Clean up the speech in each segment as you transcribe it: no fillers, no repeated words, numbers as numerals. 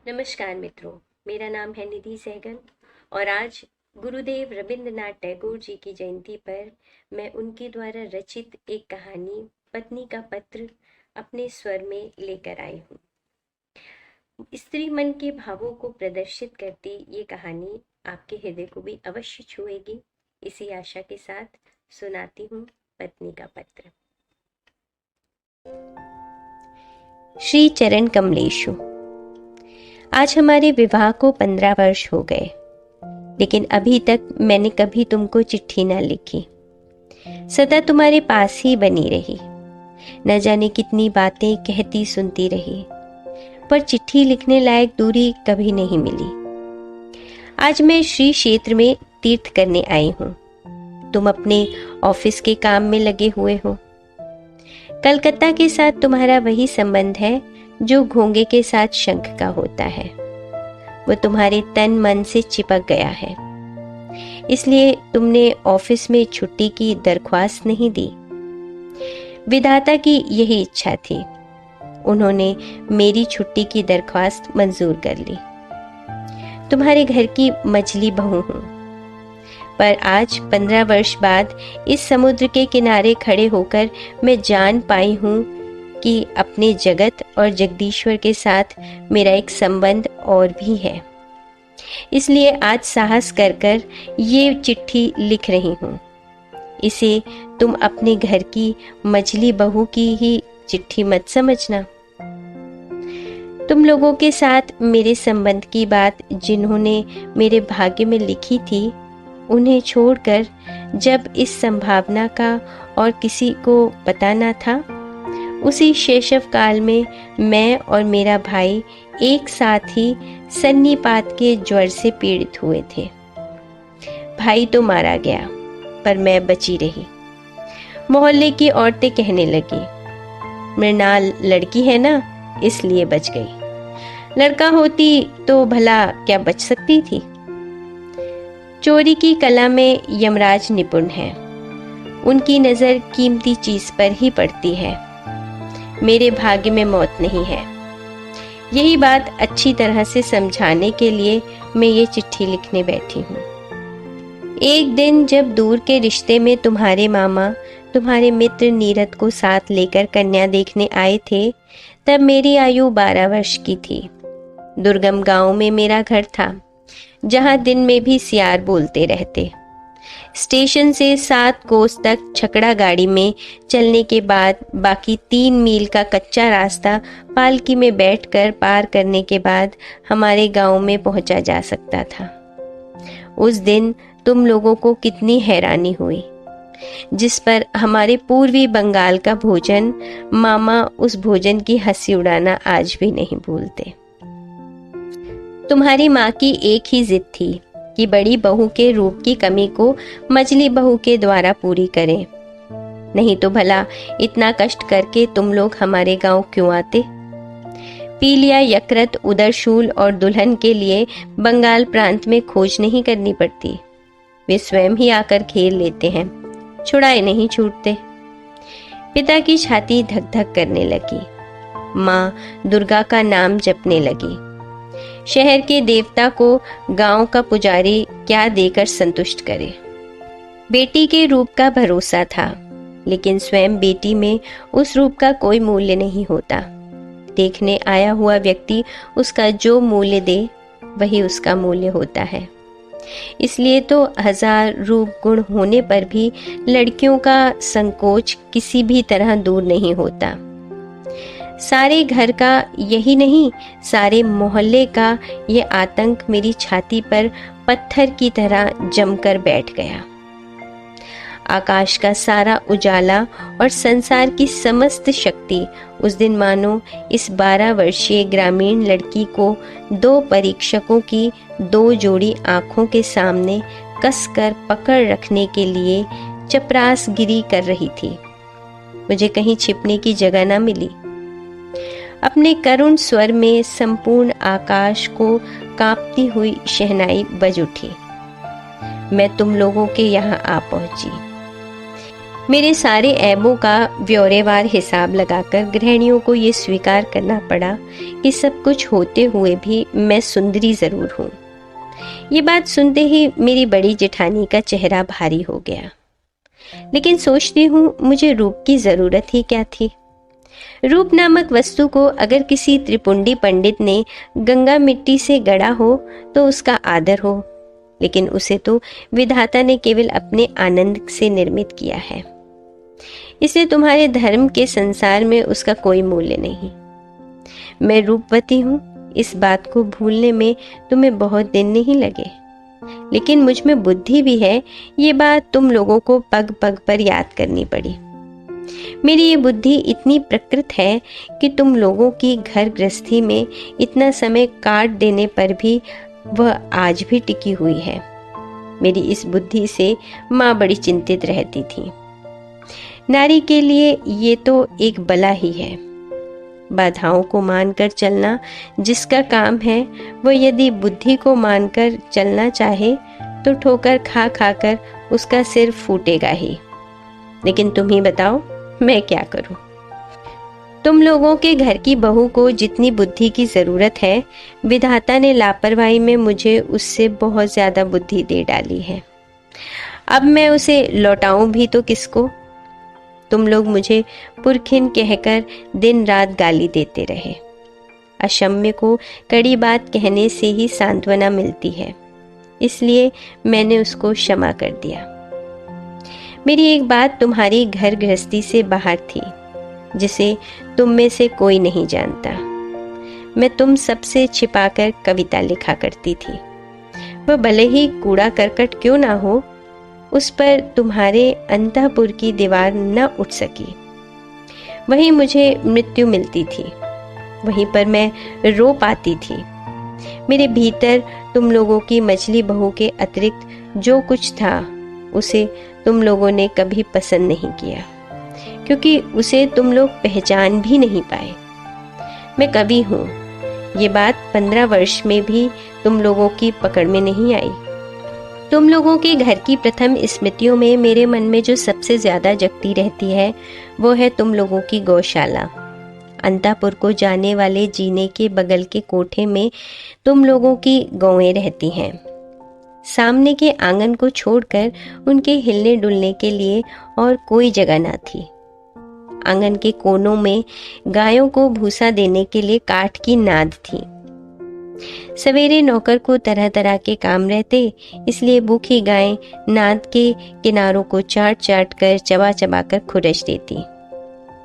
नमस्कार मित्रों, मेरा नाम है निधि सहगल और आज गुरुदेव रविंद्रनाथ टैगोर जी की जयंती पर मैं उनके द्वारा रचित एक कहानी पत्नी का पत्र अपने स्वर में लेकर आई हूँ। स्त्री मन के भावों को प्रदर्शित करती ये कहानी आपके हृदय को भी अवश्य छुएगी। इसी आशा के साथ सुनाती हूँ पत्नी का पत्र। श्री चरण कमलेशु। आज हमारे विवाह को 15 वर्ष हो गए, लेकिन अभी तक मैंने कभी तुमको चिट्ठी ना लिखी। सदा तुम्हारे पास ही बनी रही, न जाने कितनी बातें कहती सुनती रही, पर चिट्ठी लिखने लायक दूरी कभी नहीं मिली। आज मैं श्री क्षेत्र में तीर्थ करने आई हूँ। तुम अपने ऑफिस के काम में लगे हुए हो। कलकत्ता के साथ तुम्हारा वही संबंध है जो घोंगे के साथ शंख का होता है। वो तुम्हारे तन मन से चिपक गया है, इसलिए तुमने ऑफिस में छुट्टी की दरख्वास्त नहीं दी। विधाता की यही इच्छा थी। उन्होंने मेरी छुट्टी की दरख्वास्त मंजूर कर ली। तुम्हारे घर की मझली बहू हूं, पर आज 15 वर्ष बाद इस समुद्र के किनारे खड़े होकर मैं जान पाई हूं कि अपने जगत और जगदीश्वर के साथ मेरा एक संबंध और भी है। इसलिए आज साहस कर कर ये चिट्ठी लिख रही हूँ। इसे तुम अपने घर की मझली बहू की ही चिट्ठी मत समझना। तुम लोगों के साथ मेरे संबंध की बात जिन्होंने मेरे भाग्य में लिखी थी, उन्हें छोड़कर जब इस संभावना का और किसी को पता न था, उसी शैशव काल में मैं और मेरा भाई एक साथ ही सन्निपात के ज्वर से पीड़ित हुए थे। भाई तो मारा गया, पर मैं बची रही। मोहल्ले की औरतें कहने लगी, मृणाल लड़की है ना, इसलिए बच गई। लड़का होती तो भला क्या बच सकती थी। चोरी की कला में यमराज निपुण है। उनकी नजर कीमती चीज पर ही पड़ती है। मेरे भाग्य में मौत नहीं है। यही बात अच्छी तरह से समझाने के लिए मैं ये चिट्ठी लिखने बैठी हूँ। एक दिन जब दूर के रिश्ते में तुम्हारे मामा तुम्हारे मित्र नीरद को साथ लेकर कन्या देखने आए थे, तब मेरी आयु 12 वर्ष की थी। दुर्गम गांव में मेरा घर था, जहां दिन में भी सियार बोलते रहते। स्टेशन से 7 कोस तक छकड़ा गाड़ी में चलने के बाद बाकी 3 मील का कच्चा रास्ता पालकी में बैठकर पार करने के बाद हमारे गांव में पहुंचा जा सकता था। उस दिन तुम लोगों को कितनी हैरानी हुई, जिस पर हमारे पूर्वी बंगाल का भोजन मामा उस भोजन की हंसी उड़ाना आज भी नहीं भूलते। तुम्हारी माँ की एक ही जिद थी कि बड़ी बहू के रूप की कमी को मझली बहू के द्वारा पूरी करें, नहीं तो भला इतना कष्ट करके तुम लोग हमारे गांव क्यों आते। पीलिया, यकृत, उदरशूल और दुल्हन के लिए बंगाल प्रांत में खोज नहीं करनी पड़ती। वे स्वयं ही आकर खेल लेते हैं, छुड़ाए नहीं छूटते। पिता की छाती धक धक करने लगी। माँ दुर्गा का नाम जपने लगी। शहर के देवता को गांव का पुजारी क्या देकर संतुष्ट करे। बेटी के रूप का भरोसा था, लेकिन स्वयं बेटी में उस रूप का कोई मूल्य नहीं होता। देखने आया हुआ व्यक्ति उसका जो मूल्य दे, वही उसका मूल्य होता है। इसलिए तो 1000 रूप गुण होने पर भी लड़कियों का संकोच किसी भी तरह दूर नहीं होता। सारे घर का यही नहीं, सारे मोहल्ले का ये आतंक मेरी छाती पर पत्थर की तरह जमकर बैठ गया। आकाश का सारा उजाला और संसार की समस्त शक्ति उस दिन मानो इस 12 वर्षीय ग्रामीण लड़की को 2 परीक्षकों की 2 जोड़ी आंखों के सामने कसकर पकड़ रखने के लिए चपरासगिरी कर रही थी। मुझे कहीं छिपने की जगह न मिली। अपने करुण स्वर में संपूर्ण आकाश को कांपती हुई शहनाई बज उठी। मैं तुम लोगों के यहाँ आ पहुंची। मेरे सारे ऐबों का ब्यौरेवार हिसाब लगाकर गृहिणियों को ये स्वीकार करना पड़ा कि सब कुछ होते हुए भी मैं सुंदरी ज़रूर हूँ। ये बात सुनते ही मेरी बड़ी जेठानी का चेहरा भारी हो गया। लेकिन सोचती हूँ, मुझे रूप की ज़रूरत ही क्या थी। रूप नामक वस्तु को अगर किसी त्रिपुंडी पंडित ने गंगा मिट्टी से गढ़ा हो तो उसका आदर हो, लेकिन उसे तो विधाता ने केवल अपने आनंद से निर्मित किया है। इसलिए तुम्हारे धर्म के संसार में उसका कोई मूल्य नहीं। मैं रूपवती हूँ, इस बात को भूलने में तुम्हें बहुत दिन नहीं लगे, लेकिन मुझ में बुद्धि भी है, ये बात तुम लोगों को पग पग पर याद करनी पड़ी। मेरी ये बुद्धि इतनी प्रकृत है कि तुम लोगों की घर गृहस्थी में इतना समय काट देने पर भी वह आज भी टिकी हुई है। मेरी इस बुद्धि से माँ बड़ी चिंतित रहती थी। नारी के लिए ये तो एक बला ही है। बाधाओं को मानकर चलना जिसका काम है, वह यदि बुद्धि को मानकर चलना चाहे तो ठोकर खा खाकर उसका सिर फूटेगा ही। लेकिन तुम ही बताओ, मैं क्या करूं? तुम लोगों के घर की बहू को जितनी बुद्धि की जरूरत है, विधाता ने लापरवाही में मुझे उससे बहुत ज्यादा बुद्धि दे डाली है। अब मैं उसे लौटाऊं भी तो किसको? तुम लोग मुझे पुरखिन कहकर दिन रात गाली देते रहे। अक्षम्य को कड़ी बात कहने से ही सांत्वना मिलती है, इसलिए मैंने उसको क्षमा कर दिया। मेरी एक बात तुम्हारी घर गृहस्थी से बाहर थी, जिसे तुम में से कोई नहीं जानता। मैं तुम सबसे छिपाकर कविता लिखा करती थी। वह भले ही कूड़ा करकट क्यों ना हो, उस पर तुम्हारे अंतःपुर की दीवार न उठ सकी। वहीं मुझे मृत्यु मिलती थी, वहीं पर मैं रो पाती थी। मेरे भीतर तुम लोगों की मछली बहू के अतिरिक्त जो कुछ था, उसे तुम लोगों ने कभी पसंद नहीं किया, क्योंकि उसे तुम लोग पहचान भी नहीं पाए। मैं कवि हूँ, ये बात 15 वर्ष में भी तुम लोगों की पकड़ में नहीं आई। तुम लोगों के घर की प्रथम स्मृतियों में मेरे मन में जो सबसे ज्यादा जगती रहती है, वो है तुम लोगों की गौशाला। अंतापुर को जाने वाले जीने के बगल के कोठे में तुम लोगों की गौएं रहती हैं। सामने के आंगन को छोड़कर उनके हिलने डुलने के लिए और कोई जगह ना थी। आंगन के कोनों में गायों को भूसा देने के लिए काठ की नाद थी। सवेरे नौकर को तरह तरह के काम रहते, इसलिए भूखी गायें नाद के किनारों को चाट चाट कर चबा चबा कर खुरच देती।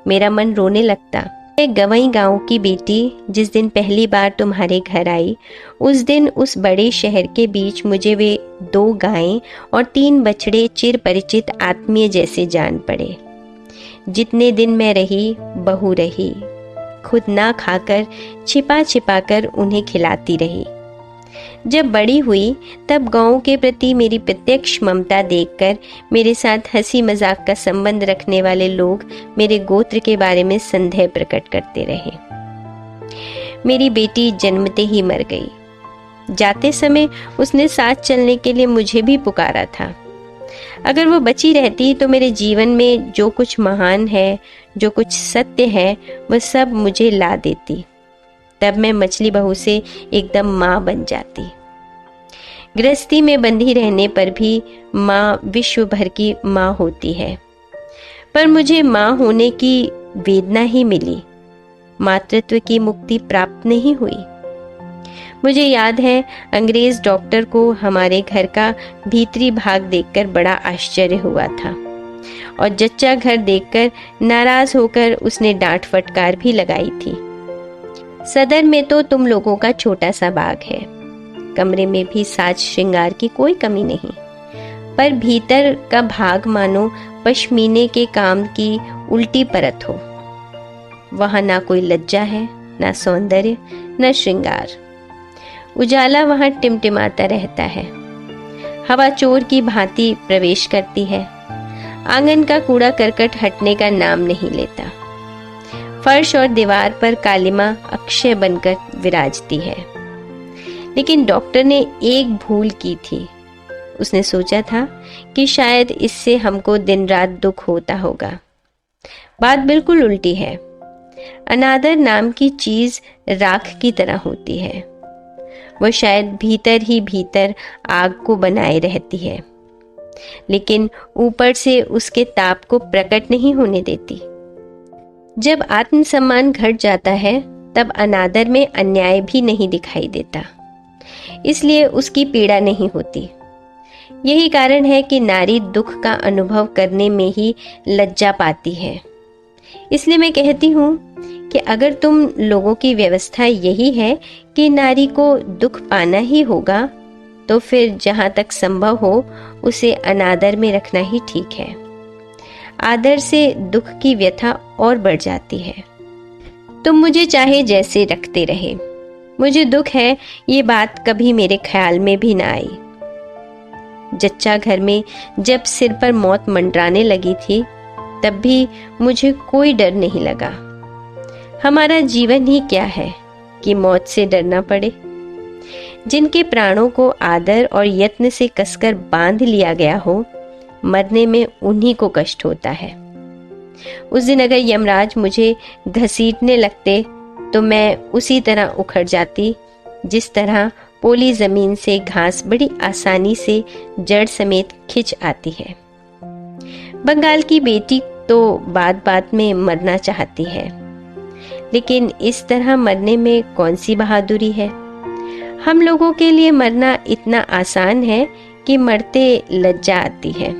मेरा मन रोने लगता। मैं गवई गांव की बेटी जिस दिन पहली बार तुम्हारे घर आई, उस दिन उस बड़े शहर के बीच मुझे वे 2 गायें और 3 बछड़े चिर परिचित आत्मीय जैसे जान पड़े। जितने दिन मैं रही, बहू रही, खुद ना खाकर छिपा छिपा कर उन्हें खिलाती रही। जब बड़ी हुई तब गाँव के प्रति मेरी प्रत्यक्ष ममता देखकर मेरे साथ हंसी मजाक का संबंध रखने वाले लोग मेरे गोत्र के बारे में संदेह प्रकट करते रहे। मेरी बेटी जन्मते ही मर गई। जाते समय उसने साथ चलने के लिए मुझे भी पुकारा था। अगर वो बची रहती तो मेरे जीवन में जो कुछ महान है, जो कुछ सत्य है, वह सब मुझे ला देती। तब मैं मछली बहू से एकदम माँ बन जाती। गृहस्थी में बंधी रहने पर भी माँ विश्व भर की माँ होती है, पर मुझे माँ होने की वेदना ही मिली, मातृत्व की मुक्ति प्राप्त नहीं हुई। मुझे याद है अंग्रेज डॉक्टर को हमारे घर का भीतरी भाग देखकर बड़ा आश्चर्य हुआ था और जच्चा घर देखकर नाराज होकर उसने डांट फटकार भी लगाई थी। सदर में तो तुम लोगों का छोटा सा बाग है, कमरे में भी साज श्रृंगार की कोई कमी नहीं, पर भीतर का भाग मानो पश्मीने के काम की उल्टी परत हो। वहां ना कोई लज्जा है, ना सौंदर्य, ना श्रृंगार। उजाला वहां टिमटिमाता रहता है, हवा चोर की भांति प्रवेश करती है। आंगन का कूड़ा करकट हटने का नाम नहीं लेता। फर्श और दीवार पर कालिमा अक्षय बनकर विराजती है। लेकिन डॉक्टर ने एक भूल की थी, उसने सोचा था कि शायद इससे हमको दिन रात दुख होता होगा। बात बिल्कुल उल्टी है। अनादर नाम की चीज राख की तरह होती है। वो शायद भीतर ही भीतर आग को बनाए रहती है, लेकिन ऊपर से उसके ताप को प्रकट नहीं होने देती। जब आत्मसम्मान घट जाता है तब अनादर में अन्याय भी नहीं दिखाई देता, इसलिए उसकी पीड़ा नहीं होती। यही कारण है कि नारी दुख का अनुभव करने में ही लज्जा पाती है। इसलिए मैं कहती हूँ कि अगर तुम लोगों की व्यवस्था यही है कि नारी को दुख पाना ही होगा, तो फिर जहाँ तक संभव हो उसे अनादर में रखना ही ठीक है। आदर से दुख की व्यथा और बढ़ जाती है। तुम मुझे चाहे जैसे रखते रहे, मुझे दुख है ये बात कभी मेरे ख्याल में भी ना आई। जच्चा घर में जब सिर पर मौत मंडराने लगी थी तब भी मुझे कोई डर नहीं लगा। हमारा जीवन ही क्या है कि मौत से डरना पड़े। जिनके प्राणों को आदर और यत्न से कसकर बांध लिया गया हो, मरने में उन्हीं को कष्ट होता है। उस दिन अगर यमराज मुझे घसीटने लगते तो मैं उसी तरह उखड़ जाती जिस तरह पोली जमीन से घास बड़ी आसानी से जड़ समेत खिंच आती है। बंगाल की बेटी तो बात बात में मरना चाहती है, लेकिन इस तरह मरने में कौन सी बहादुरी है। हम लोगों के लिए मरना इतना आसान है कि मरते लज्जा आती है।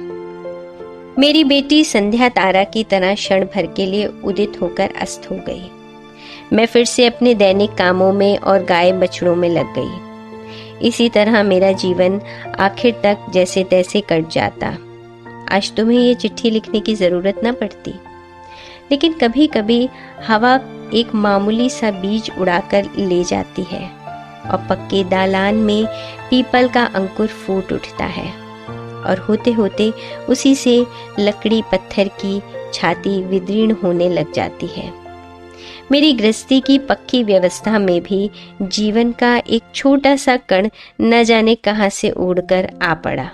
मेरी बेटी संध्या तारा की तरह क्षण भर के लिए उदित होकर अस्त हो गई। मैं फिर से अपने दैनिक कामों में और गाय बछड़ों में लग गई। इसी तरह मेरा जीवन आखिर तक जैसे तैसे कट जाता। आज तुम्हें ये चिट्ठी लिखने की जरूरत न पड़ती, लेकिन कभी कभी हवा एक मामूली सा बीज उड़ाकर ले जाती है और पक्के दालान में पीपल का अंकुर फूट उठता है और होते होते उसी से लकड़ी पत्थर की छाती विदीर्ण होने लग जाती है। मेरी गृहस्थी की पक्की व्यवस्था में भी जीवन का एक छोटा सा कण न जाने कहां से उड़कर आ पड़ा।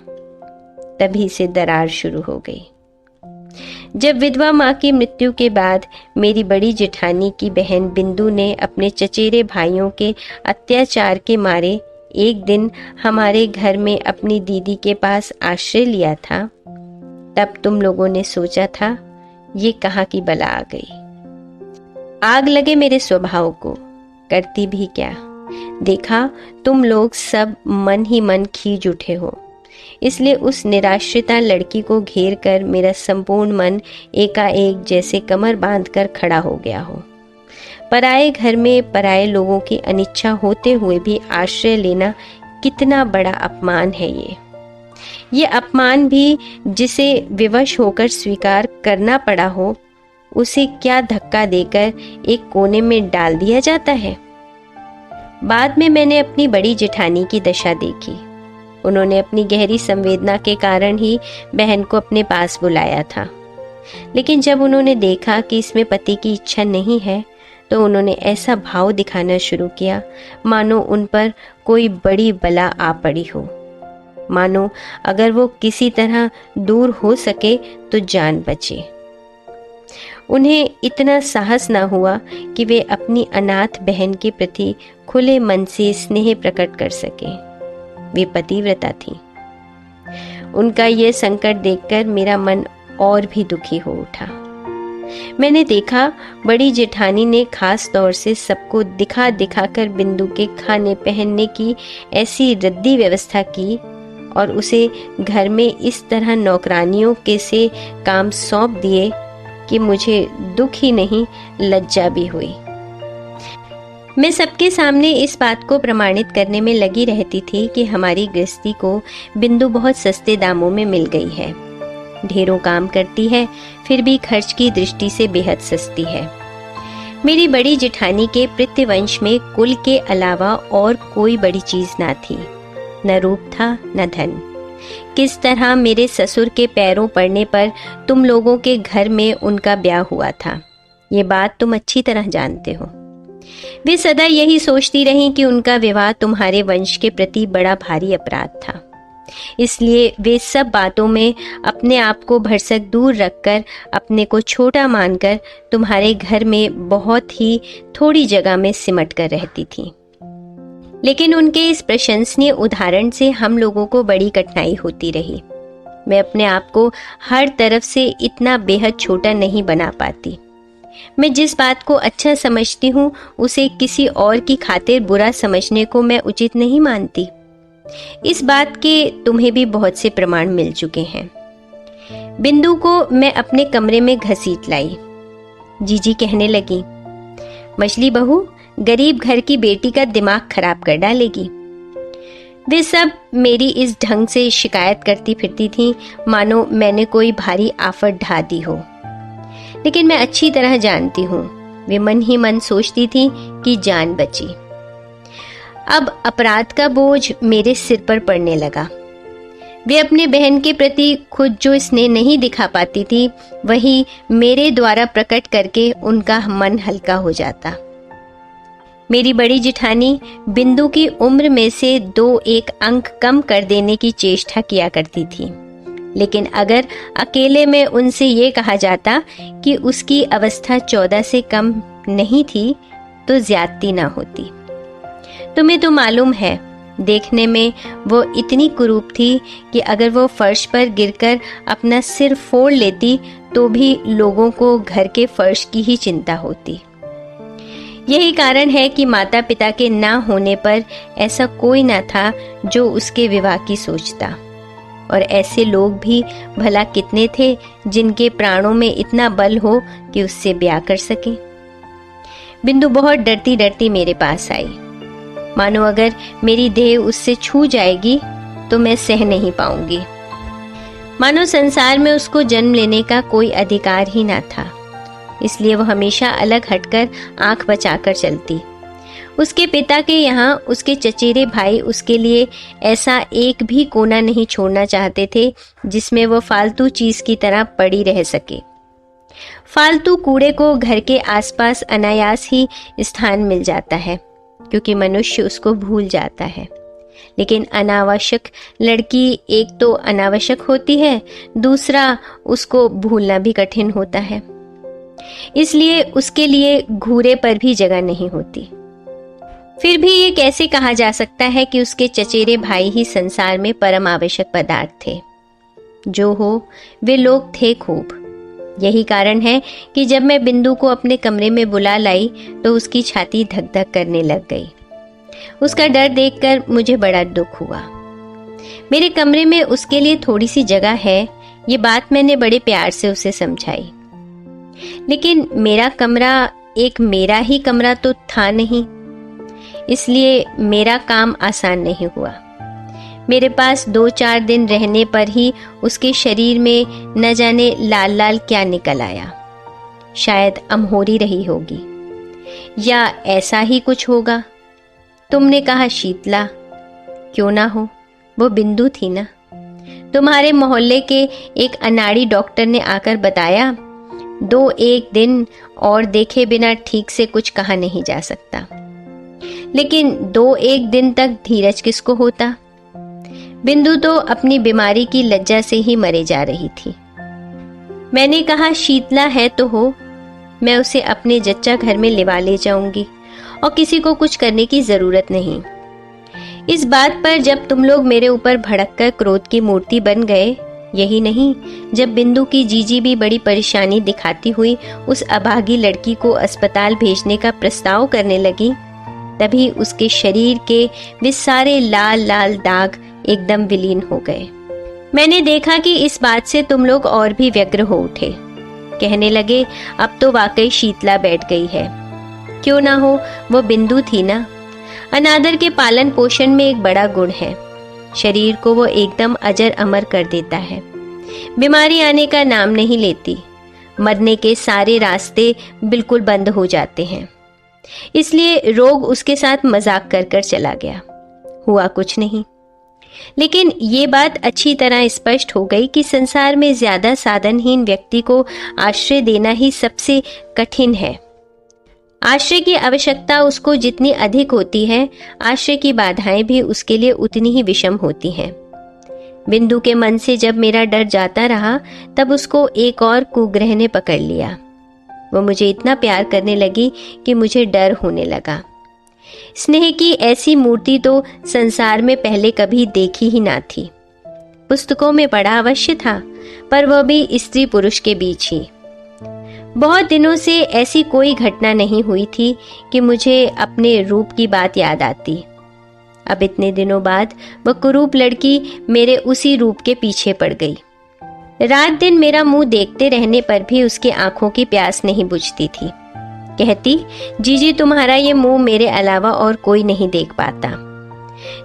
तभी से दरार शुरू हो गई। जब विधवा माँ की मृत्यु के बाद मेरी बड़ी जेठानी की बहन बिंदु ने अपने चचेरे भाइयों के अत्याचार के मारे एक दिन हमारे घर में अपनी दीदी के पास आश्रय लिया था, तब तुम लोगों ने सोचा था ये कहाँ की बला आ गई। आग लगे मेरे स्वभाव को, करती भी क्या। देखा तुम लोग सब मन ही मन खींच उठे हो, इसलिए उस निराश्रिता लड़की को घेर कर मेरा संपूर्ण मन एकाएक जैसे कमर बांधकर खड़ा हो गया हो। पराए घर में पराए लोगों की अनिच्छा होते हुए भी आश्रय लेना कितना बड़ा अपमान है। ये अपमान भी जिसे विवश होकर स्वीकार करना पड़ा हो, उसे क्या धक्का देकर एक कोने में डाल दिया जाता है। बाद में मैंने अपनी बड़ी जेठानी की दशा देखी। उन्होंने अपनी गहरी संवेदना के कारण ही बहन को अपने पास बुलाया था, लेकिन जब उन्होंने देखा कि इसमें पति की इच्छा नहीं है, तो उन्होंने ऐसा भाव दिखाना शुरू किया मानो उन पर कोई बड़ी बला आ पड़ी हो, मानो अगर वो किसी तरह दूर हो सके तो जान बचे। उन्हें इतना साहस न हुआ कि वे अपनी अनाथ बहन के प्रति खुले मन से स्नेह प्रकट कर सके। वे पतिव्रता थी। उनका यह संकट देखकर मेरा मन और भी दुखी हो उठा। मैंने देखा बड़ी जेठानी ने खास तौर से सबको दिखा दिखा कर बिंदु के खाने पहनने की ऐसी रद्दी व्यवस्था की और उसे घर में इस तरह नौकरानियों के से काम सौंप दिए कि मुझे दुख ही नहीं लज्जा भी हुई। मैं सबके सामने इस बात को प्रमाणित करने में लगी रहती थी कि हमारी गृहस्थी को बिंदु बहुत सस्ते दामों में मिल गई है। ढेरों काम करती है, फिर भी खर्च की दृष्टि से बेहद सस्ती है। मेरी बड़ी जेठानी के पितृवंश में कुल के अलावा और कोई बड़ी चीज ना थी, न रूप था न धन। किस तरह मेरे ससुर के पैरों पड़ने पर तुम लोगों के घर में उनका ब्याह हुआ था, ये बात तुम अच्छी तरह जानते हो। वे सदा यही सोचती रहीं कि उनका विवाह तुम्हारे वंश के प्रति बड़ा भारी अपराध था। इसलिए वे सब बातों में अपने आप को भरसक दूर रखकर, अपने को छोटा मानकर तुम्हारे घर में बहुत ही थोड़ी जगह में सिमट कर रहती थी। लेकिन उनके इस प्रशंसनीय उदाहरण से हम लोगों को बड़ी कठिनाई होती रही। मैं अपने आप को हर तरफ से इतना बेहद छोटा नहीं बना पाती। मैं जिस बात को अच्छा समझती हूँ उसे किसी और की खातिर बुरा समझने को मैं उचित नहीं मानती। इस बात के तुम्हें भी बहुत से प्रमाण मिल चुके हैं। बिंदु को मैं अपने कमरे में घसीट लाई। जीजी कहने लगी, मछली बहू गरीब घर की बेटी का दिमाग खराब कर डालेगी। वे सब मेरी इस ढंग से शिकायत करती फिरती थीं, मानो मैंने कोई भारी आफत ढा दी हो। लेकिन मैं अच्छी तरह जानती हूँ, वे मन ही मन सोचती थीं कि जान बची। अब अपराध का बोझ मेरे सिर पर पड़ने लगा। वे अपने बहन के प्रति खुद जो स्नेह नहीं दिखा पाती थी, वही मेरे द्वारा प्रकट करके उनका मन हल्का हो जाता। मेरी बड़ी जिठानी बिंदु की उम्र में से 2-1 अंक कम कर देने की चेष्टा किया करती थी, लेकिन अगर अकेले में उनसे ये कहा जाता कि उसकी अवस्था 14 से कम नहीं थी तो ज्यादती ना होती। तुम्हें तो मालूम है, देखने में वो इतनी कुरूप थी कि अगर वो फर्श पर गिरकर अपना सिर फोड़ लेती तो भी लोगों को घर के फर्श की ही चिंता होती। यही कारण है कि माता पिता के ना होने पर ऐसा कोई ना था जो उसके विवाह की सोचता, और ऐसे लोग भी भला कितने थे जिनके प्राणों में इतना बल हो कि उससे ब्याह कर सके। बिंदु बहुत डरती डरती मेरे पास आई, मानो अगर मेरी देह उससे छू जाएगी तो मैं सह नहीं पाऊंगी। मानो संसार में उसको जन्म लेने का कोई अधिकार ही ना था, इसलिए वो हमेशा अलग हटकर आंख बचाकर चलती। उसके पिता के यहाँ उसके चचेरे भाई उसके लिए ऐसा एक भी कोना नहीं छोड़ना चाहते थे जिसमें वो फालतू चीज की तरह पड़ी रह सके। फालतू कूड़े को घर के आसपास अनायास ही स्थान मिल जाता है, क्योंकि मनुष्य उसको भूल जाता है। लेकिन अनावश्यक लड़की एक तो अनावश्यक होती है, दूसरा उसको भूलना भी कठिन होता है, इसलिए उसके लिए घूरे पर भी जगह नहीं होती। फिर भी ये कैसे कहा जा सकता है कि उसके चचेरे भाई ही संसार में परम आवश्यक पदार्थ थे। जो हो, वे लोग थे खूब। यही कारण है कि जब मैं बिंदु को अपने कमरे में बुला लाई तो उसकी छाती धक धक करने लग गई। उसका डर देखकर मुझे बड़ा दुख हुआ। मेरे कमरे में उसके लिए थोड़ी सी जगह है, ये बात मैंने बड़े प्यार से उसे समझाई। लेकिन मेरा कमरा एक मेरा ही कमरा तो था नहीं, इसलिए मेरा काम आसान नहीं हुआ। मेरे पास 2-4 दिन रहने पर ही उसके शरीर में न जाने लाल लाल क्या निकल आया। शायद अमहोरी रही होगी या ऐसा ही कुछ होगा। तुमने कहा शीतला, क्यों ना हो, वो बिंदु थी ना। तुम्हारे मोहल्ले के एक अनाड़ी डॉक्टर ने आकर बताया, 2-1 दिन और देखे बिना ठीक से कुछ कहा नहीं जा सकता। लेकिन 2-1 दिन तक धीरज किसको होता। बिंदु तो अपनी बीमारी की लज्जा से ही मरे जा रही थी। मैंने कहा, शीतला है तो हो, मैं उसे अपने जच्चा घर में लिवा ले जाऊंगी और किसी को कुछ करने की जरूरत नहीं। इस बात पर जब तुम लोग मेरे ऊपर भड़ककर क्रोध की मूर्ति बन गए, यही नहीं, जब बिंदु की जीजी भी बड़ी परेशानी दिखाती हुई उस अभागी लड़की को अस्पताल भेजने का प्रस्ताव करने लगी, तभी उसके शरीर के वे सारे लाल लाल दाग एकदम विलीन हो गए। मैंने देखा कि इस बात से तुम लोग और भी व्यग्र हो उठे। कहने लगे, अब तो वाकई शीतला बैठ गई है। क्यों ना हो, वो बिंदु थी ना। अनादर के पालन पोषण में एक बड़ा गुण है, शरीर को वो एकदम अजर अमर कर देता है। बीमारी आने का नाम नहीं लेती, मरने के सारे रास्ते बिल्कुल बंद हो जाते हैं। इसलिए रोग उसके साथ मजाक कर कर चला गया, हुआ कुछ नहीं। लेकिन ये बात अच्छी तरह स्पष्ट हो गई कि संसार में ज्यादा साधनहीन व्यक्ति को आश्रय देना ही सबसे कठिन है। आश्रय की आवश्यकता उसको जितनी अधिक होती है, आश्रय की बाधाएं भी उसके लिए उतनी ही विषम होती हैं। बिंदु के मन से जब मेरा डर जाता रहा तब उसको एक और कुग्रह ने पकड़ लिया। वो मुझे इतना प्यार करने लगी कि मुझे डर होने लगा। स्नेह की ऐसी मूर्ति तो संसार में पहले कभी देखी ही ना थी। पुस्तकों में पढ़ा अवश्य था, पर वह भी स्त्री पुरुष के बीच ही। बहुत दिनों से ऐसी कोई घटना नहीं हुई थी कि मुझे अपने रूप की बात याद आती। अब इतने दिनों बाद वह कुरूप लड़की मेरे उसी रूप के पीछे पड़ गई। रात दिन मेरा मुंह देखते रहने पर भी उसकी आंखों की प्यास नहीं बुझती थी। कहती, जीजी तुम्हारा ये मुंह मेरे अलावा और कोई नहीं देख पाता।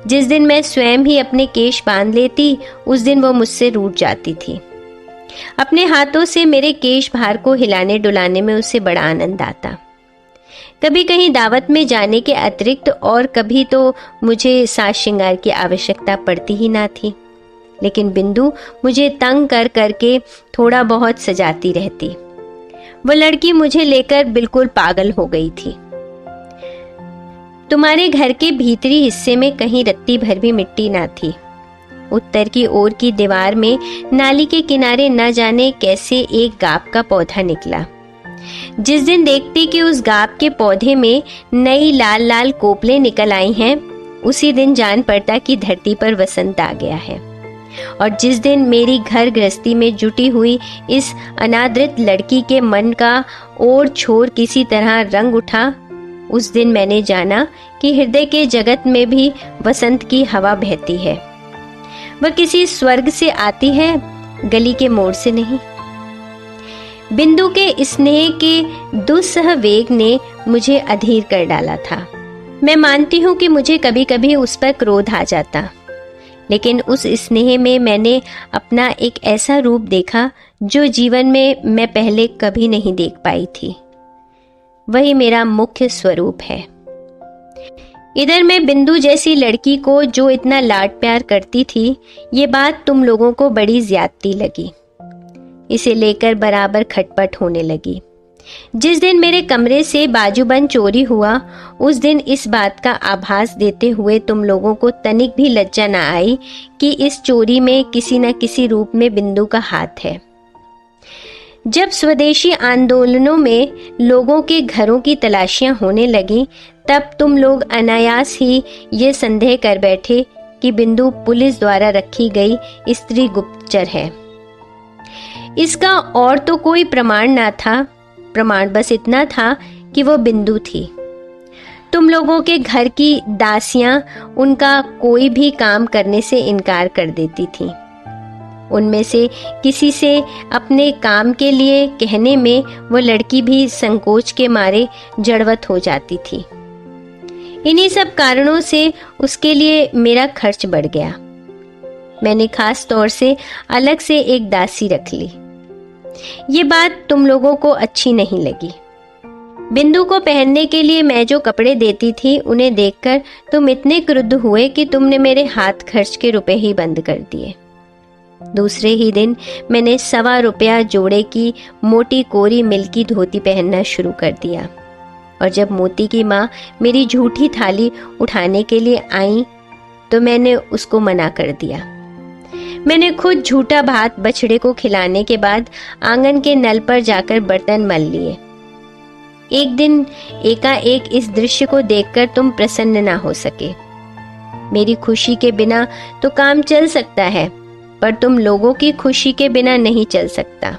जिस दिन मैं स्वयं ही अपने केश बांध लेती उस दिन वो मुझसे रूठ जाती थी। अपने हाथों से मेरे केश भार को हिलाने डुलाने में उसे बड़ा आनंद आता। कभी कहीं दावत में जाने के अतिरिक्त और कभी तो मुझे साज श्रृंगार की आवश्यकता पड़ती ही ना थी, लेकिन बिंदु मुझे तंग कर करके थोड़ा बहुत सजाती रहती। वो लड़की मुझे लेकर बिल्कुल पागल हो गई थी। तुम्हारे घर के भीतरी हिस्से में कहीं रत्ती भर भी मिट्टी ना थी। उत्तर की ओर की दीवार में नाली के किनारे न जाने कैसे एक गाब का पौधा निकला। जिस दिन देखती कि उस गाब के पौधे में नई लाल लाल कोपलें निकल आई हैं, उसी दिन जान पड़ता कि धरती पर वसंत आ गया है। और जिस दिन मेरी घर गृहस्थी में जुटी हुई इस अनादृत लड़की के मन का ओर छोर किसी तरह रंग उठा, उस दिन मैंने जाना कि हृदय के जगत में भी वसंत की हवा बहती है। वह किसी स्वर्ग से आती है, गली के मोड़ से नहीं। बिंदु के स्नेह के दुस्सह वेग ने मुझे अधीर कर डाला था। मैं मानती हूँ कि मुझे कभी कभी उस पर क्रोध आ जाता, लेकिन उस स्नेह में मैंने अपना एक ऐसा रूप देखा जो जीवन में मैं पहले कभी नहीं देख पाई थी। वही मेरा मुख्य स्वरूप है। इधर मैं बिंदु जैसी लड़की को जो इतना लाड प्यार करती थी, ये बात तुम लोगों को बड़ी ज्यादती लगी। इसे लेकर बराबर खटपट होने लगी। जिस दिन मेरे कमरे से बाजूबंद चोरी हुआ, उस दिन इस बात का आभास देते हुए तुम लोगों को तनिक भी लज्जा न आई कि इस चोरी में किसी न किसी रूप में बिंदु का हाथ है। जब स्वदेशी आंदोलनों में लोगों के घरों की तलाशियां होने लगी, तब तुम लोग अनायास ही ये संदेह कर बैठे कि बिंदु पुलिस द्वारा रखी गई स्त्री गुप्तचर है। इसका और तो कोई प्रमाण ना था। प्रमाण बस इतना था कि वो बिंदु थी। तुम लोगों के घर की दासियां उनका कोई भी काम करने से इनकार कर देती थीं। उनमें से किसी से अपने काम के लिए कहने में वो लड़की भी संकोच के मारे जड़वत हो जाती थी। इन्हीं सब कारणों से उसके लिए मेरा खर्च बढ़ गया। मैंने खास तौर से अलग से एक दासी रख ली। ये बात तुम लोगों को अच्छी नहीं लगी। बिंदु को पहनने के लिए मैं जो कपड़े देती थी, उन्हें देखकर तुम इतने क्रुद्ध हुए कि तुमने मेरे हाथ खर्च के रुपए ही बंद कर दिए। दूसरे ही दिन मैंने ₹1.25 रुपया जोड़े की मोटी कोरी मिल्की धोती पहनना शुरू कर दिया। और जब मोती की माँ मेरी झूठी थाली उठाने के लिए आई तो मैंने उसको मना कर दिया। मैंने खुद झूठा भात बछड़े को खिलाने के बाद आंगन के नल पर जाकर बर्तन मल लिए। एक दिन एकाएक इस दृश्य को देखकर तुम प्रसन्न ना हो सके। मेरी खुशी के बिना तो काम चल सकता है, पर तुम लोगों की खुशी के बिना नहीं चल सकता।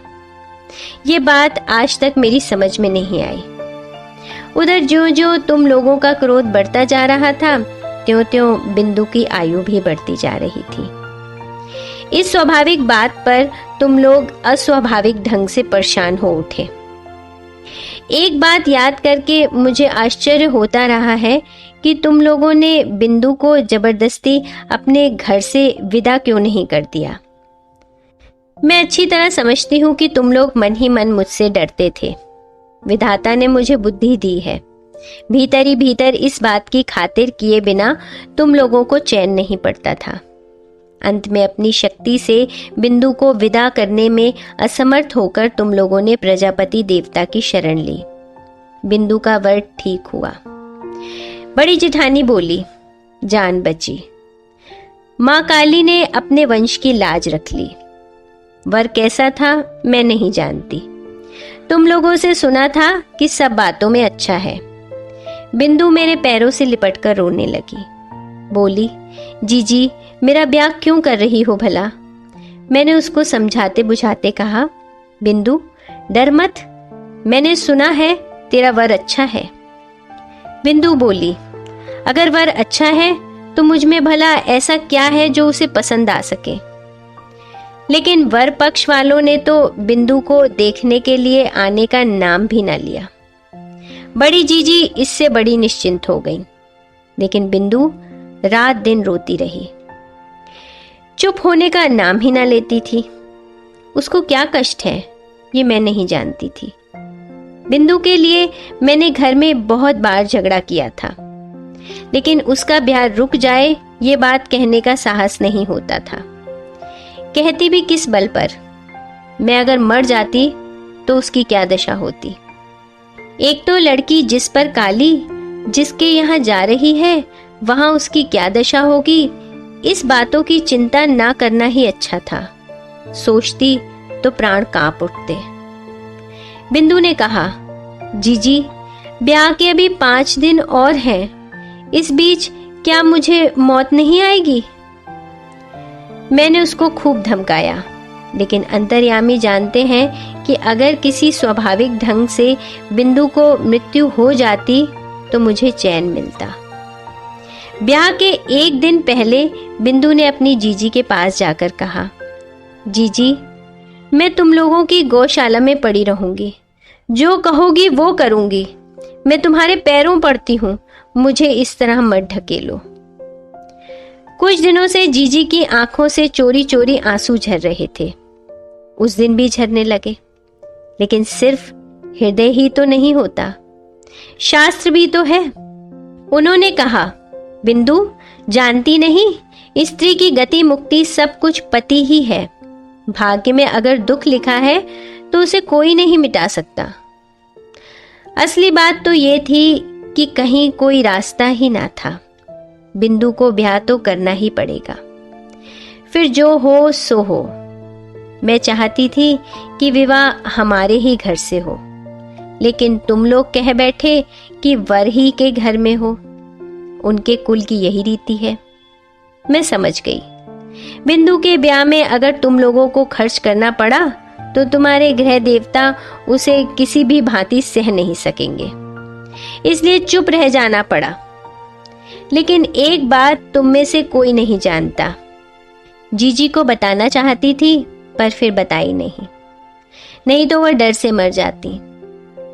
ये बात आज तक मेरी समझ में नहीं आई। उधर ज्यों ज्यों तुम लोगों का क्रोध बढ़ता जा रहा था, त्यों त्यों बिंदु की आयु भी बढ़ती जा रही थी। इस स्वाभाविक बात पर तुम लोग अस्वाभाविक ढंग से परेशान हो उठे। एक बात याद करके मुझे आश्चर्य होता रहा है कि तुम लोगों ने बिंदु को जबरदस्ती अपने घर से विदा क्यों नहीं कर दिया। मैं अच्छी तरह समझती हूँ कि तुम लोग मन ही मन मुझसे डरते थे। विधाता ने मुझे बुद्धि दी है। भीतर ही भीतर इस बात की खातिर किए बिना तुम लोगों को चैन नहीं पड़ता था। अंत में अपनी शक्ति से बिंदु को विदा करने में असमर्थ होकर तुम लोगों ने प्रजापति देवता की शरण ली। बिंदु का वध ठीक हुआ। बड़ी जेठानी बोली, जान बची। माँ काली ने अपने वंश की लाज रख ली। वर कैसा था मैं नहीं जानती, तुम लोगों से सुना था कि सब बातों में अच्छा है। बिंदु मेरे पैरों से लिपटकर रोने लगी। बोली, जीजी मेरा ब्याह क्यों कर रही हो भला? मैंने उसको समझाते बुझाते कहा, बिंदु डर मत, मैंने सुना है तेरा वर अच्छा है। बिंदु बोली, अगर वर अच्छा है तो मुझ में भला ऐसा क्या है जो उसे पसंद आ सके? लेकिन वर पक्ष वालों ने तो बिंदु को देखने के लिए आने का नाम भी ना लिया। बड़ी जीजी इससे बड़ी निश्चिंत हो गई, लेकिन बिंदु रात दिन रोती रही, चुप होने का नाम ही ना लेती थी। उसको क्या कष्ट है ये मैं नहीं जानती थी। बिंदु के लिए मैंने घर में बहुत बार झगड़ा किया था, लेकिन उसका ब्याह रुक जाए ये बात कहने का साहस नहीं होता था। कहती भी किस बल पर? मैं अगर मर जाती तो उसकी क्या दशा होती? एक तो लड़की जिस पर काली जिसके यहाँ जा रही है वहां उसकी क्या दशा होगी, इस बातों की चिंता ना करना ही अच्छा था। सोचती तो प्राण कांप उठते। बिंदु ने कहा, जीजी ब्याह के अभी 5 दिन और हैं, इस बीच क्या मुझे मौत नहीं आएगी? मैंने उसको खूब धमकाया, लेकिन अंतर्यामी जानते हैं कि अगर किसी स्वाभाविक ढंग से बिंदु को मृत्यु हो जाती तो मुझे चैन मिलता। ब्याह के 1 दिन पहले बिंदु ने अपनी जीजी के पास जाकर कहा, जीजी मैं तुम लोगों की गौशाला में पड़ी रहूंगी, जो कहोगी वो करूंगी, मैं तुम्हारे पैरों पड़ती हूँ, मुझे इस तरह मत ढकेलो। कुछ दिनों से जीजी की आंखों से चोरी चोरी आंसू झर रहे थे। उस दिन भी झरने लगे, लेकिन सिर्फ हृदय ही तो नहीं होता, शास्त्र भी तो है। उन्होंने कहा, बिंदु जानती नहीं, स्त्री की गति मुक्ति सब कुछ पति ही है। भाग्य में अगर दुख लिखा है तो उसे कोई नहीं मिटा सकता। असली बात तो ये थी कि कहीं कोई रास्ता ही ना था। बिंदु को ब्याह तो करना ही पड़ेगा, फिर जो हो सो हो। मैं चाहती थी कि विवाह हमारे ही घर से हो, लेकिन तुम लोग कह बैठे कि वर ही के घर में हो। उनके कुल की यही रीति है। मैं समझ गई, बिंदु के ब्याह में अगर तुम लोगों को खर्च करना पड़ा तो तुम्हारे गृह देवता उसे किसी भी भांति सह नहीं सकेंगे, इसलिए चुप रह जाना पड़ा। लेकिन एक बात तुम में से कोई नहीं जानता। जीजी को बताना चाहती थी पर फिर बताई नहीं तो वह डर से मर जाती।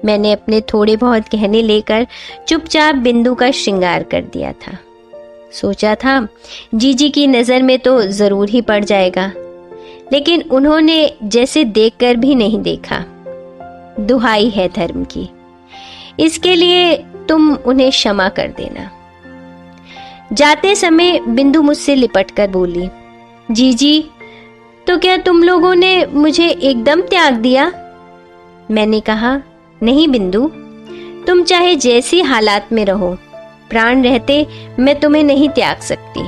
मैंने अपने थोड़े बहुत गहने लेकर चुपचाप बिंदु का श्रृंगार कर दिया था। सोचा था जीजी की नजर में तो जरूर ही पड़ जाएगा, लेकिन उन्होंने जैसे देखकर भी नहीं देखा। दुहाई है धर्म की, इसके लिए तुम उन्हें क्षमा कर देना। जाते समय बिंदु मुझसे लिपटकर बोली, जीजी तो क्या तुम लोगों ने मुझे एकदम त्याग दिया? मैंने कहा, नहीं बिंदु, तुम चाहे जैसी हालात में रहो, प्राण रहते मैं तुम्हें नहीं त्याग सकती।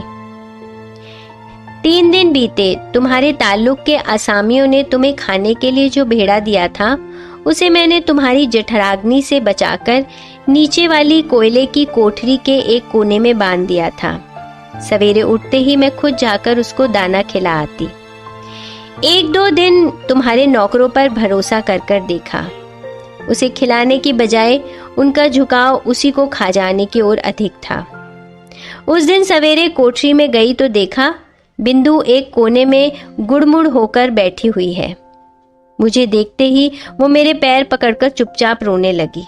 3 दिन बीते, तुम्हारे ताल्लुक के आसामियों ने तुम्हें खाने के लिए जो भेड़ा दिया था उसे मैंने तुम्हारी जठराग्नि से बचाकर नीचे वाली कोयले की कोठरी के एक कोने में बांध दिया था। सवेरे उठते ही मैं खुद जाकर उसको दाना खिला आती। 1-2 दिन तुम्हारे नौकरों पर भरोसा कर कर देखा, उसे खिलाने की बजाय उनका झुकाव उसी को खा जाने की ओर अधिक था। उस दिन सवेरे कोठरी में गई तो देखा बिंदु एक कोने में गुड़मुड़ होकर बैठी हुई है। मुझे देखते ही वो मेरे पैर पकड़कर चुपचाप रोने लगी।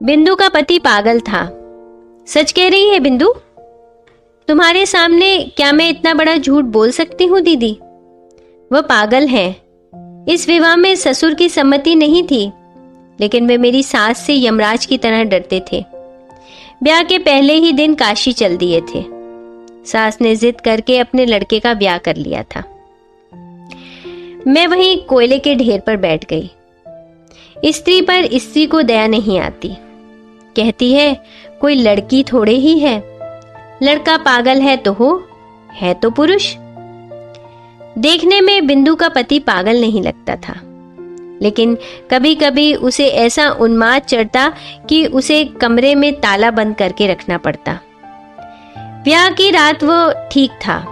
बिंदु का पति पागल था। सच कह रही है बिंदु? तुम्हारे सामने क्या मैं इतना बड़ा झूठ बोल सकती हूँ दीदी? वह पागल हैं। इस विवाह में ससुर की सम्मति नहीं थी, लेकिन वे मेरी सास से यमराज की तरह डरते थे। ब्याह के पहले ही दिन काशी चल दिए थे। सास ने जिद करके अपने लड़के का ब्याह कर लिया था। मैं वहीं कोयले के ढेर पर बैठ गई। स्त्री पर स्त्री को दया नहीं आती। कहती है कोई लड़की थोड़े ही है, लड़का पागल है तो हो, है तो पुरुष। देखने में बिंदु का पति पागल नहीं लगता था, लेकिन कभी कभी उसे ऐसा उन्माद चढ़ता कि उसे कमरे में ताला बंद करके रखना पड़ता। ब्याह की रात वो ठीक था,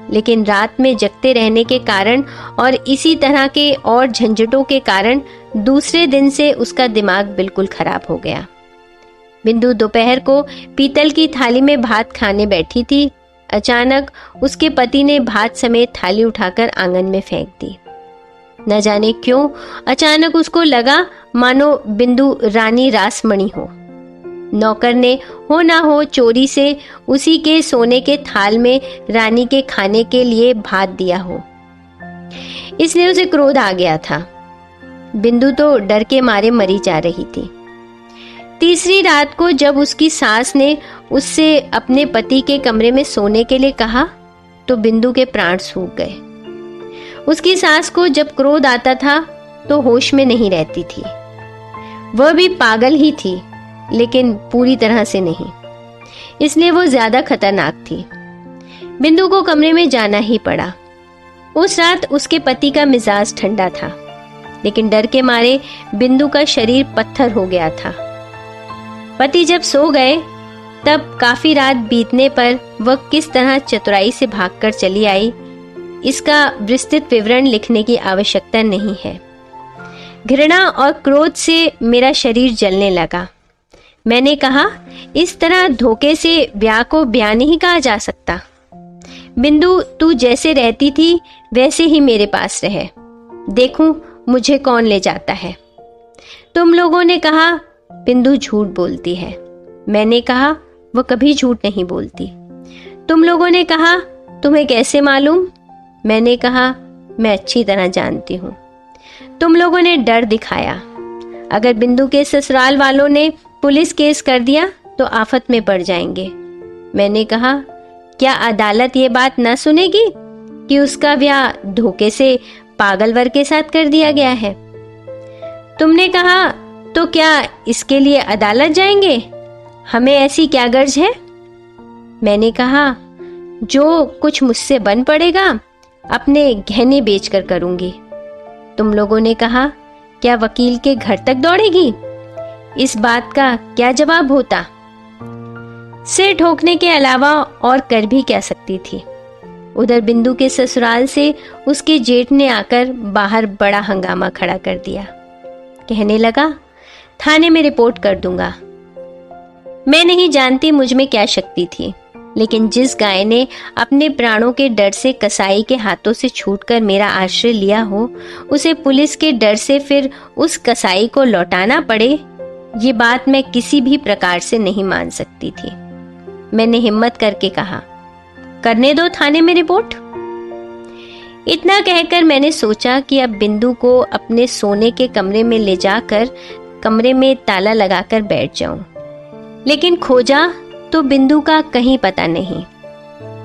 लेकिन रात में जगते रहने के कारण और इसी तरह के और झंझटों के कारण दूसरे दिन से उसका दिमाग बिल्कुल खराब हो गया। बिंदु दोपहर को पीतल की थाली में भात खाने बैठी थी। अचानक उसके पति ने भात समेत थाली उठाकर आंगन में फेंक दी। न जाने क्यों अचानक उसको लगा मानो बिंदु रानी रासमणि हो। नौकर ने हो ना हो चोरी से उसी के सोने के थाल में रानी के खाने के लिए भात दिया हो, इसलिए उसे क्रोध आ गया था। बिंदु तो डर के मारे मरी जा रही थी। तीसरी रात को जब उसकी सास ने उससे अपने पति के कमरे में सोने के लिए कहा तो बिंदु के प्राण सूख गए। उसकी सास को जब क्रोध आता था तो होश में नहीं रहती थी। वह भी पागल ही थी, लेकिन पूरी तरह से नहीं, इसलिए वो ज्यादा खतरनाक थी। बिंदु को कमरे में जाना ही पड़ा। उस रात उसके पति का मिजाज ठंडा था, लेकिन डर के मारे बिंदु का शरीर पत्थर हो गया था। पति जब सो गए तब काफी रात बीतने पर वह किस तरह चतुराई से भागकर चली आई, इसका विस्तृत विवरण लिखने की आवश्यकता नहीं है। घृणा और क्रोध से मेरा शरीर जलने लगा। मैंने कहा, इस तरह धोखे से ब्याह को ब्याह नहीं कहा जा सकता। बिंदु, तू जैसे रहती थी वैसे ही मेरे पास रहे, देखूं मुझे कौन ले जाता है। तुम लोगों ने कहा बिंदु झूठ बोलती है। मैंने कहा, वो कभी झूठ नहीं बोलती। तुम लोगों ने कहा, तुम्हें कैसे मालूम? मैंने कहा, मैं अच्छी तरह जानती हूँ। तुम लोगों ने डर दिखाया। अगर बिंदु के ससुराल वालों ने पुलिस केस कर दिया तो आफत में पड़ जाएंगे। मैंने कहा, क्या अदालत ये बात न सुनेगी कि उसका ब्याह धोखे से पागलवर के साथ कर दिया गया है? तुमने कहा, तो क्या इसके लिए अदालत जाएंगे? हमें ऐसी क्या गर्ज है? मैंने कहा, जो कुछ मुझसे बन पड़ेगा अपने गहने बेचकर करूंगी। तुम लोगों ने कहा, क्या वकील के घर तक दौड़ेगी? इस बात का क्या जवाब होता? सिर ठोकने के अलावा और कर भी क्या सकती थी। उधर बिंदु के ससुराल से उसके जेठ ने आकर बाहर बड़ा हंगामा खड़ा कर दिया। कहने लगा, थाने में रिपोर्ट कर दूंगा। मैं नहीं जानती मुझ में क्या शक्ति थी, लेकिन जिस गाय ने अपने प्राणों के डर से कसाई के हाथों से छूटकर मेरा आश्रय लिया हो, उसे पुलिस के डर से फिर उस कसाई को लौटाना पड़े, ये बात मैं किसी भी प्रकार से नहीं मान सकती थी। मैंने हिम्मत करके कहा, करने दो थाने में रिपोर्ट। इतना कहकर मैंने सोचा कि अब बिंदु को अपने सोने के कमरे में ले जाकर कमरे में ताला लगाकर बैठ जाऊं, लेकिन खोजा तो बिंदु का कहीं पता नहीं।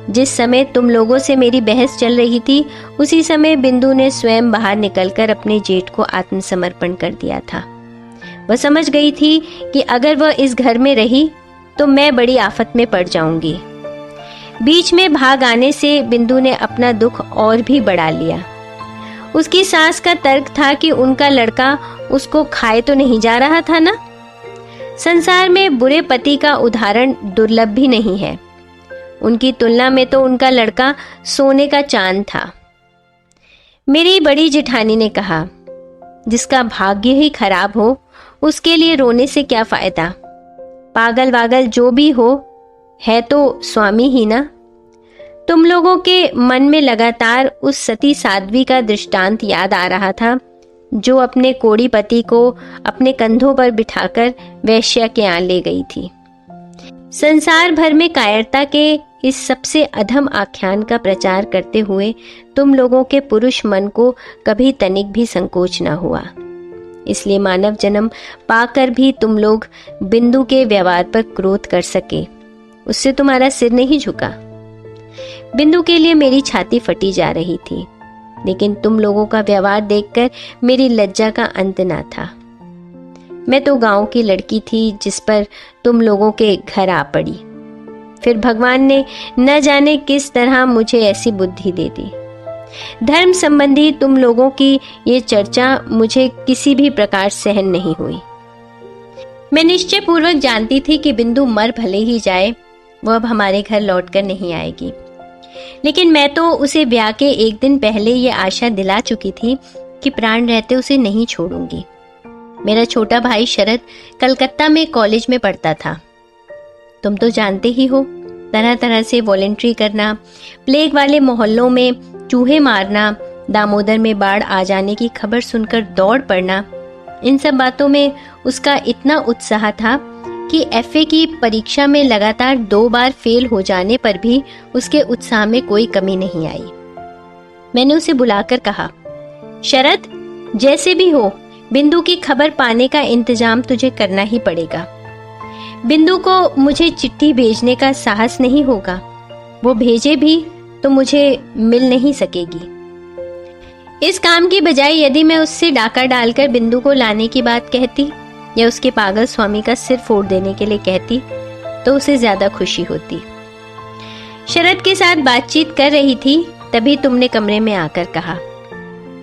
जिस समय तुम लोगों से मेरी बहस चल रही थी, उसी समय बिंदु ने स्वयं बाहर निकलकर अपने जेठ को आत्मसमर्पण कर दिया था। वह समझ गई थी कि अगर वह इस घर में रही तो मैं बड़ी आफत में पड़ जाऊंगी। बीच में भाग आने से बिंदु ने अपना दुख और भी बढ़ा लिया। उसकी सास का तर्क था कि उनका लड़का उसको खाए तो नहीं जा रहा था ना। संसार में बुरे पति का उदाहरण दुर्लभ भी नहीं है। उनकी तुलना में तो उनका लड़का सोने का चांद था। मेरी बड़ी जेठानी ने कहा, जिसका भाग्य ही खराब हो उसके लिए रोने से क्या फायदा। पागल वागल जो भी हो, है तो स्वामी ही ना। तुम लोगों के मन में लगातार उस सती साध्वी का दृष्टांत याद आ रहा था, जो अपने कोड़ी पति को अपने कंधों पर बिठाकर वैश्या के यहाँ ले गई थी। संसार भर में कायरता के इस सबसे अधम आख्यान का प्रचार करते हुए तुम लोगों के पुरुष मन को कभी तनिक भी संकोच न हुआ। इसलिए मानव जन्म पाकर भी तुम लोग बिंदु के व्यवहार पर क्रोध कर सके, उससे तुम्हारा सिर नहीं झुका। बिंदु के लिए मेरी छाती फटी जा रही थी, लेकिन तुम लोगों का व्यवहार देखकर मेरी लज्जा का अंत ना था। मैं तो गांव की लड़की थी जिस पर तुम लोगों के घर आ पड़ी। फिर भगवान ने न जाने किस तरह मुझे ऐसी बुद्धि दे दी। धर्म संबंधी तुम लोगों की ये चर्चा मुझे किसी भी प्रकार सहन नहीं हुई। मैं निश्चय पूर्वक जानती थी कि बिंदु मर भले ही जाए, वो अब हमारे घर लौटकर नहीं आएगी, लेकिन मैं तो उसे ब्याह के एक दिन पहले ये आशा दिला चुकी थी कि प्राण रहते उसे नहीं छोड़ूंगी। मेरा छोटा भाई शरद कलकत्ता में कॉलेज में पढ़ता था। तुम तो जानते ही हो, तरह तरह से वॉलंटरी करना, प्लेग वाले मोहल्लों में चूहे मारना, दामोदर में बाढ़ आ जाने की खबर सुनकर दौड़ पड़ना, इन सब बातों में उसका इतना उत्साह था कि एफए की परीक्षा में लगातार 2 बार फेल हो जाने पर भी उसके उत्साह में कोई कमी नहीं आई। मैंने उसे बुलाकर कहा, शरद, जैसे भी हो बिंदु की खबर पाने का इंतजाम तुझे करना ही पड़ेगा। बिंदु को मुझे चिट्ठी भेजने का साहस नहीं होगा, वो भेजे भी तो मुझे मिल नहीं सकेगी। इस काम की बजाय यदि मैं उससे डाका डालकर बिंदु को लाने की बात कहती या उसके पागल स्वामी का सिर फोड़ देने के लिए कहती तो उसे ज्यादा खुशी होती। शरद के साथ बातचीत कर रही थी, तभी तुमने कमरे में आकर कहा,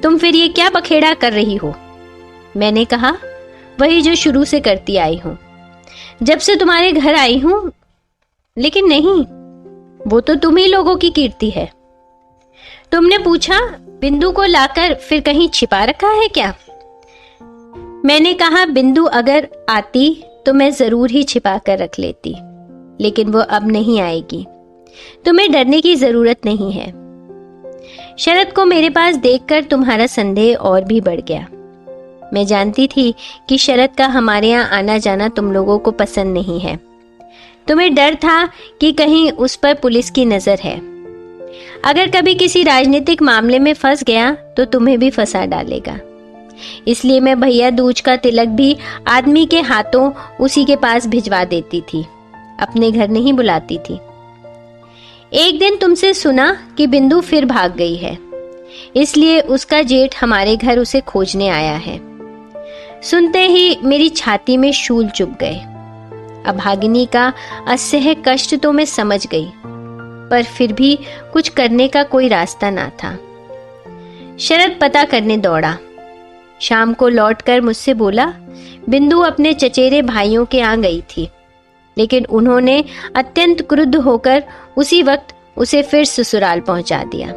तुम फिर ये क्या बखेड़ा कर रही हो? मैंने कहा, वही जो शुरू से करती आई हूं, जब से तुम्हारे घर आई हूं। लेकिन नहीं, वो तो तुम ही लोगों की कीर्ति है। तुमने पूछा, बिंदु को लाकर फिर कहीं छिपा रखा है क्या? मैंने कहा, बिंदु अगर आती तो मैं जरूर ही छिपा कर रख लेती, लेकिन वो अब नहीं आएगी। तुम्हें डरने की जरूरत नहीं है। शरद को मेरे पास देखकर तुम्हारा संदेह और भी बढ़ गया। मैं जानती थी कि शरद का हमारे यहाँ आना जाना तुम लोगों को पसंद नहीं है। तुम्हें डर था कि कहीं उस पर पुलिस की नजर है। अगर कभी किसी राजनीतिक मामले में फंस गया तो तुम्हें भी फंसा डालेगा। इसलिए मैं भैया दूज का तिलक भी आदमी के हाथों उसी के पास भिजवा देती थी, अपने घर नहीं बुलाती थी। एक दिन तुमसे सुना कि बिंदु फिर भाग गई है, इसलिए उसका जेठ हमारे घर उसे खोजने आया है। सुनते ही मेरी छाती में शूल चुभ गए। अभागिनी का असह्य कष्ट तो मैं समझ गई, पर फिर भी कुछ करने का कोई रास्ता ना था। शरद पता करने दौड़ा। शाम को लौटकर मुझसे बोला, बिंदु अपने चचेरे भाइयों के यहाँ गई थी, लेकिन उन्होंने अत्यंत क्रुद्ध होकर उसी वक्त उसे फिर ससुराल पहुंचा दिया।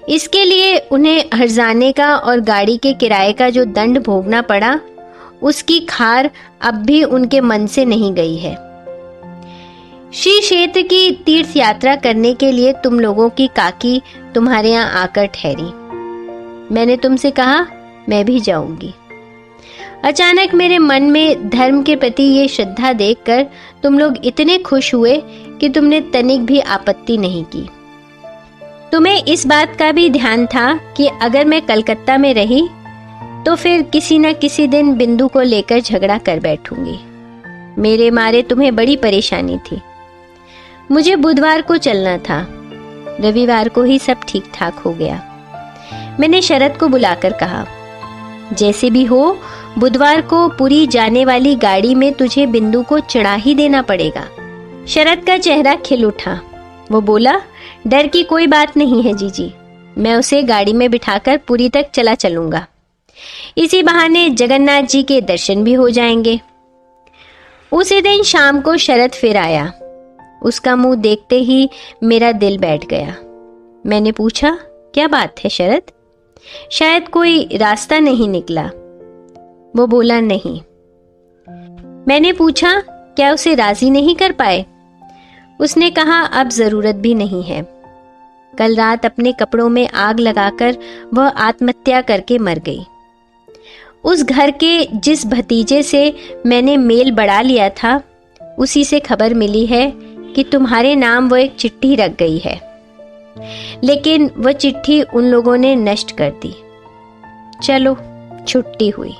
इसके लिए उन्हें हर्जाने का और गाड़ी के किराए का जो दंड भोगना पड़ा, उसकी खार अब भी उनके मन से नहीं गई है। श्री क्षेत्र की तीर्थ यात्रा करने के लिए तुम लोगों की काकी तुम्हारे यहाँ आकर ठहरी। मैंने तुमसे कहा, मैं भी जाऊंगी। अचानक मेरे मन में धर्म के प्रति ये श्रद्धा देखकर तुम लोग इतने खुश हुए कि तुमने तनिक भी आपत्ति नहीं की। तुम्हें इस बात का भी ध्यान था कि अगर मैं कलकत्ता में रही तो फिर किसी न किसी दिन बिंदु को लेकर झगड़ा कर बैठूंगी। मेरे मारे तुम्हें बड़ी परेशानी थी। मुझे बुधवार को चलना था, रविवार को ही सब ठीक ठाक हो गया। मैंने शरद को बुलाकर कहा, जैसे भी हो बुधवार को पुरी जाने वाली गाड़ी में तुझे बिंदु को चढ़ा ही देना पड़ेगा। शरद का चेहरा खिल उठा। वो बोला, डर की कोई बात नहीं है जीजी, मैं उसे गाड़ी में बिठाकर पुरी तक चला चलूंगा। इसी बहाने जगन्नाथ जी के दर्शन भी हो जाएंगे। उसी दिन शाम को शरद फिर आया। उसका मुंह देखते ही मेरा दिल बैठ गया। मैंने पूछा, क्या बात है शरद? शायद कोई रास्ता नहीं निकला। वो बोला, नहीं। मैंने पूछा, क्या उसे राजी नहीं कर पाए? उसने कहा, अब जरूरत भी नहीं है। कल रात अपने कपड़ों में आग लगाकर वह आत्महत्या करके मर गई। उस घर के जिस भतीजे से मैंने मेल बढ़ा लिया था, उसी से खबर मिली है कि तुम्हारे नाम वो एक चिट्ठी रख गई है, लेकिन वह चिट्ठी उन लोगों ने नष्ट कर दी। चलो, छुट्टी हुई।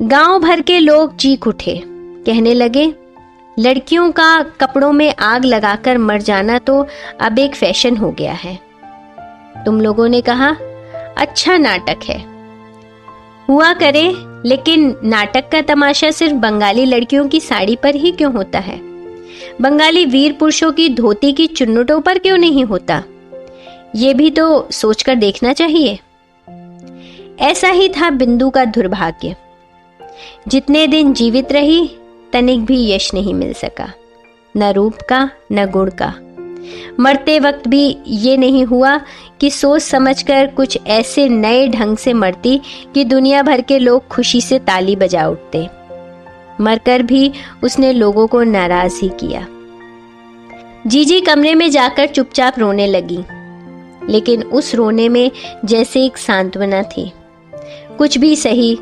गांव भर के लोग चीख उठे, कहने लगे, लड़कियों का कपड़ों में आग लगाकर मर जाना तो अब एक फैशन हो गया है। तुम लोगों ने कहा, अच्छा नाटक है। हुआ करे, लेकिन नाटक का तमाशा सिर्फ बंगाली लड़कियों की साड़ी पर ही क्यों होता है? बंगाली वीर पुरुषों की धोती की चुन्नटों पर क्यों नहीं होता? ये भी तो सोचकर देखना चाहिए। ऐसा ही था बिंदु का दुर्भाग्य। जितने दिन जीवित रही, तनिक भी यश नहीं मिल सका, न रूप का न गुण का। मरते वक्त भी ये नहीं हुआ कि सोच समझकर कुछ ऐसे नए ढंग से मरती कि दुनिया भर के लोग खुशी से ताली बजा उठते। मरकर भी उसने लोगों को नाराज ही किया। जीजी कमरे में जाकर चुपचाप रोने लगी, लेकिन उस रोने में जैसे एक सांत्वना थी। कुछ भी सही,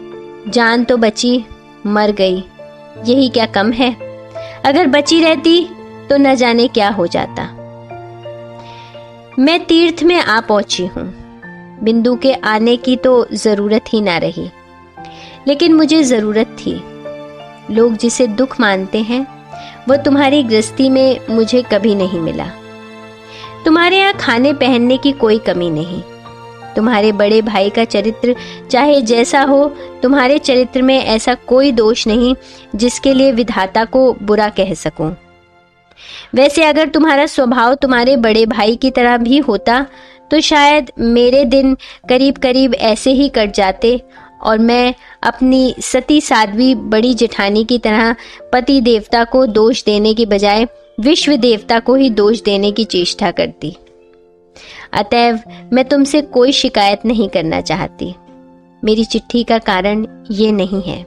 जान तो बची, मर गई, यही क्या कम है? अगर बची रहती तो न जाने क्या हो जाता। मैं तीर्थ में आ पहुंची हूं। बिंदु के आने की तो जरूरत ही ना रही, लेकिन मुझे जरूरत थी। लोग जिसे दुख मानते हैं वो तुम्हारी गृहस्थी में मुझे कभी नहीं मिला। तुम्हारे यहाँ खाने पहनने की कोई कमी नहीं। तुम्हारे बड़े भाई का चरित्र चाहे जैसा हो, तुम्हारे चरित्र में ऐसा कोई दोष नहीं जिसके लिए विधाता को बुरा कह सकूं। वैसे अगर तुम्हारा स्वभाव तुम्हारे बड़े भाई की तरह भी होता तो शायद मेरे दिन करीब करीब ऐसे ही कट जाते और मैं अपनी सती साध्वी बड़ी जेठानी की तरह पति देवता को दोष देने के बजाय विश्व देवता को ही दोष देने की चेष्टा करती। अतएव मैं तुमसे कोई शिकायत नहीं करना चाहती। मेरी चिट्ठी का कारण ये नहीं है।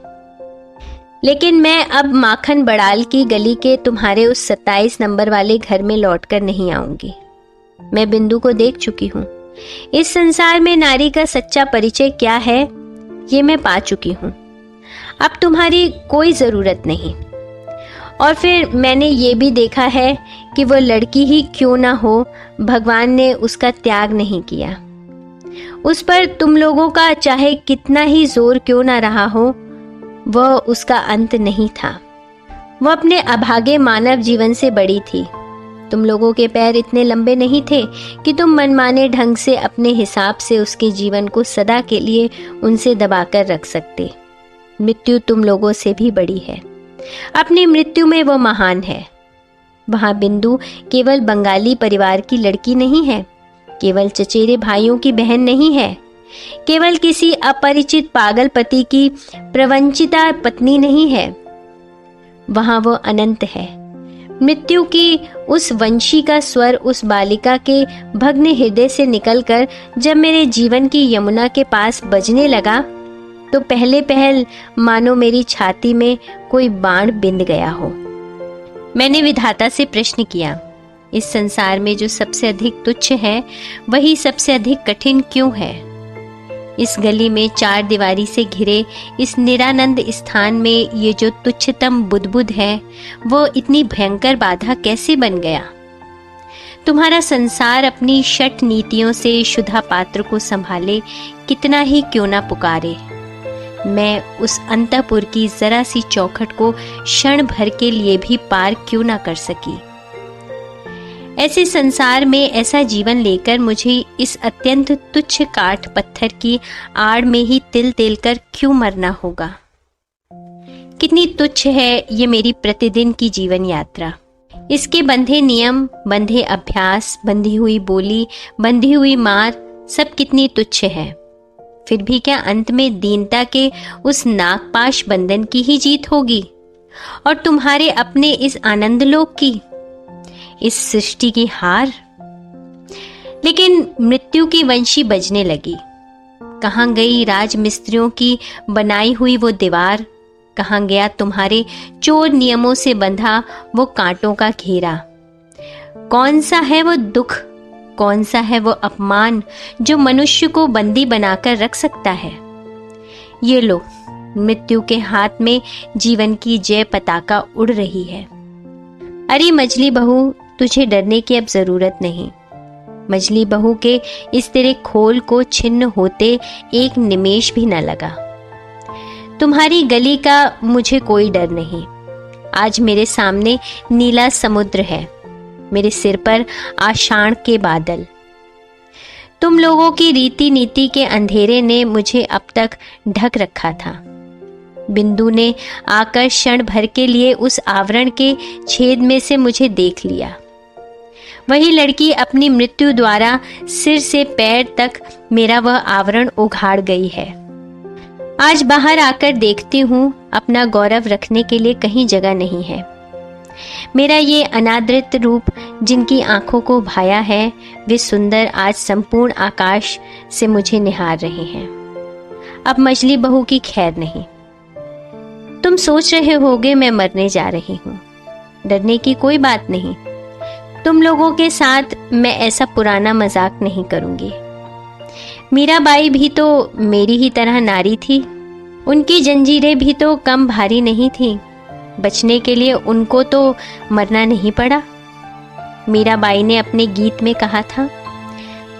लेकिन मैं अब माखन बड़ाल की गली के तुम्हारे उस 27 नंबर वाले घर में लौटकर नहीं आऊंगी। मैं बिंदु को देख चुकी हूँ। इस संसार में नारी का सच्चा परिचय क्या है ये मैं पा चुकी हूँ। अब तुम्हारी कोई जरूरत नहीं। और फिर मैंने ये भी देखा है कि वो लड़की ही क्यों ना हो, भगवान ने उसका त्याग नहीं किया। उस पर तुम लोगों का चाहे कितना ही जोर क्यों ना रहा हो, वह उसका अंत नहीं था। वह अपने अभागे मानव जीवन से बड़ी थी। तुम लोगों के पैर इतने लंबे नहीं थे कि तुम मनमाने ढंग से अपने हिसाब से उसके जीवन को सदा के लिए उनसे दबाकर रख सकते। मृत्यु तुम लोगों से भी बड़ी है। अपनी मृत्यु में वो महान है। वहां बिंदु केवल बंगाली परिवार की लड़की नहीं है, केवल चचेरे भाइयों की बहन नहीं है, केवल किसी अपरिचित पागल पति की प्रवंचिता पत्नी नहीं है। वहां वो अनंत है। मृत्यु की उस वंशी का स्वर उस बालिका के भग्न हृदय से निकलकर जब मेरे जीवन की यमुना के पास बजने लगा तो पहले पहल मानो मेरी छाती में कोई बाण बिंध गया हो। मैंने विधाता से प्रश्न किया, इस संसार में जो सबसे अधिक तुच्छ है वही सबसे अधिक कठिन क्यों है? इस गली में 4 दीवारी से घिरे इस निरानंद स्थान में ये जो तुच्छतम बुदबुद है वो इतनी भयंकर बाधा कैसे बन गया? तुम्हारा संसार अपनी शठ नीतियों से शुद्धा पात्र को संभाले कितना ही क्यों ना पुकारे, मैं उस अंतपुर की जरा सी चौखट को क्षण भर के लिए भी पार क्यों ना कर सकी। ऐसे संसार में ऐसा जीवन लेकर मुझे इस अत्यंत तुच्छ काठ पत्थर की आड़ में ही तिल तिल कर क्यों मरना होगा? कितनी तुच्छ है ये मेरी प्रतिदिन की जीवन यात्रा। इसके बंधे नियम, बंधे अभ्यास, बंधी हुई बोली, बंधी हुई मार, सब कितनी तुच्छ है। फिर भी क्या अंत में दीनता के उस नागपाश बंधन की ही जीत होगी और तुम्हारे अपने इस आनंद लोक की, इस सृष्टि की हार? लेकिन मृत्यु की वंशी बजने लगी। कहाँ गई राज मिस्त्रियों की बनाई हुई वो दीवार? कहाँ गया तुम्हारे चोर नियमों से बंधा वो कांटों का घेरा? कौन सा है वो दुख, कौन सा है वो अपमान जो मनुष्य को बंदी बनाकर रख सकता है? ये लो, मृत्यु के हाथ में जीवन की जय पताका उड़ रही है। अरे मजली बहू, तुझे डरने की अब जरूरत नहीं। मजली बहू के इस तेरे खोल को छिन्न होते एक निमेष भी न लगा। तुम्हारी गली का मुझे कोई डर नहीं। आज मेरे सामने नीला समुद्र है, मेरे सिर पर आषाढ़ के बादल। तुम लोगों की रीति नीति के अंधेरे ने मुझे अब तक ढक रखा था। बिंदु ने आकर क्षण भर के लिए उस आवरण के छेद में से मुझे देख लिया। वही लड़की अपनी मृत्यु द्वारा सिर से पैर तक मेरा वह आवरण उघाड़ गई है। आज बाहर आकर देखती हूँ, अपना गौरव रखने के लिए कहीं जगह नहीं है। मेरा ये अनादृत रूप जिनकी आंखों को भाया है, वे सुंदर आज संपूर्ण आकाश से मुझे निहार रहे हैं। अब मछली बहू की खैर नहीं। तुम सोच रहे होगे मैं मरने जा रही हूँ। डरने की कोई बात नहीं। तुम लोगों के साथ मैं ऐसा पुराना मजाक नहीं करूंगी। मीराबाई भी तो मेरी ही तरह नारी थी। उनकी जंजीरें भी तो कम भारी नहीं थी। बचने के लिए उनको तो मरना नहीं पड़ा। मीराबाई ने अपने गीत में कहा था,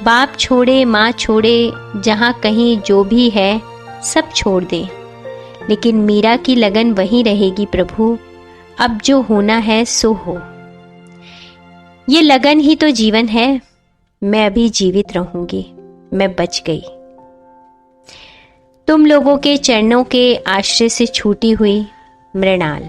बाप छोड़े माँ छोड़े जहाँ कहीं जो भी है सब छोड़ दे, लेकिन मीरा की लगन वहीं रहेगी प्रभु, अब जो होना है सो हो। ये लगन ही तो जीवन है। मैं अभी जीवित रहूंगी। मैं बच गई। तुम लोगों के चरणों के आश्रय से छूटी हुई मृणाल।